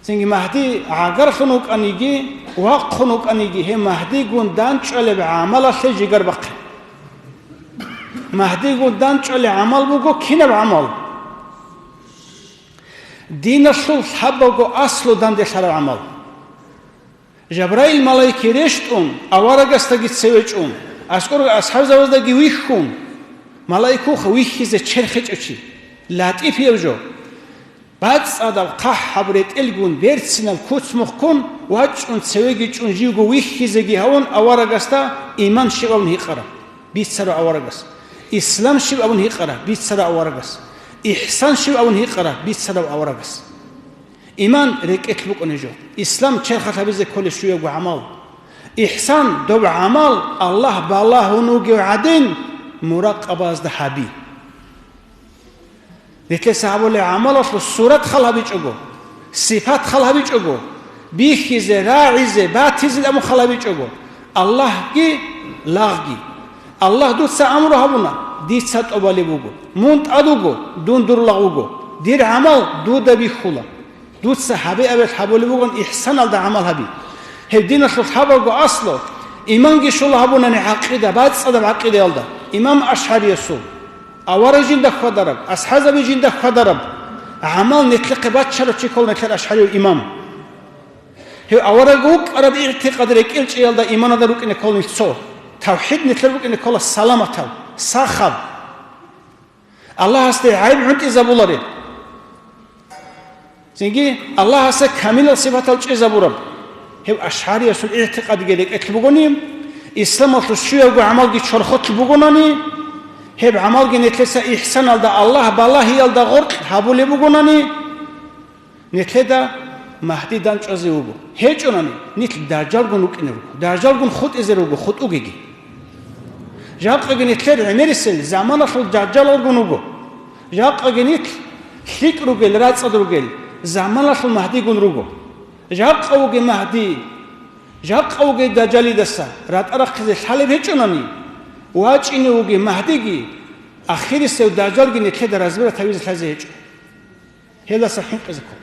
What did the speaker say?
ზინგი მაჰდი აგარ ხუნუკ ანიგი ვაყ ხუნუკ ანიგი ჰე მაჰდი გუნდან ჭოლებ ამალაშე ჯიგარ ბახე მაჰდი გუნდან ჭოლე ამალ ბუგო ქინებ ამალ დინაშულ ჰაბოგო ასლო დანდეშარა ამალ ჟაბრაილ მალაიკი რეშტუნ ავარაგასტაგი ცევეჭუნ ასკორ ასჰაბზავაზდაგი ვიხუნ მალაიკუ ხვიხიზე ჩერხეჭუჩი ლატიფიევჟო ბაცადავ ყაჰაბრეთ ელგუნ ვერცინალ ქუცმუხკუნ ვაჭუნ ცევეგიჭუნ ჟიგო ვიხიზეგი ჰავონ ავარაგასტა იმან შევავნ იყარა ბიცარა ავარაგას ისლამ შევავნ იყარა ბიცარა ავარაგას იჰსან შევავნ იყარა ბიცარა ავარაგას იმან რეკეთლუკონეჟო ისლამ ჩერხათაბიზე ქოლე შუეგუ ამალ იჰსან დობ ამალ ალლაჰ ბალაჰუნუგი ადინ მურაყაბაზ და ჰაბი Dikle sahabole amal aslo surat khalabi çogo, sifat khalabi çogo, bihize, ra'ize, batize amu khalabi çogo. Allah ki, lağgi. Allah dutsa amru habuna, ditsat obali bugo, munt adugo, dundur lagugo. Dir amal duda bihula. Dutsa habi evet haboli bugon ihsan alda amal habi. Hevdin aslo sahabago aslo, iman gishula habuna ne aqide, batsa da aqide alda. İmam Aş'ari Resul. Avarajin da khadarab, ashazabijin da khadarab. Amal netliqi batcharo chikol netlar Ash'ari imam. He avaraguk arab i'tiqad rekil chiyalda imana da rukine kol nitso. Tawhid netlar rukine kol salamatav, sakhab. Allah haste ayb unti zabulari. Zingi Allah haste kamil sifatal chizaburab. He Ash'ari Resul i'tiqad gelek etbugonim. İslam aslı şuyagu amal gi chorkhot bugonani. Hep amal genetlese ihsan alda Allah ballahi alda gork habule bugonani netleda mahdidan çoze ugo hiç onani nit dajjal gun ukine dajjal gun khut ezer ugo khut ugegi jaqqa genetler emerisel zaman asıl dajjal gun ugo jaqqa genet fikru gel ratsadur gel zaman asıl mahdi gun rugo jaqqa uge mahdi jaqqa uge dajjali dasa rat araq khize hale hiç onani واجینه وگی مهدیگی آخری سو دجال گی نکه در ازبر تاویز خزیج هلا صحیح قزکو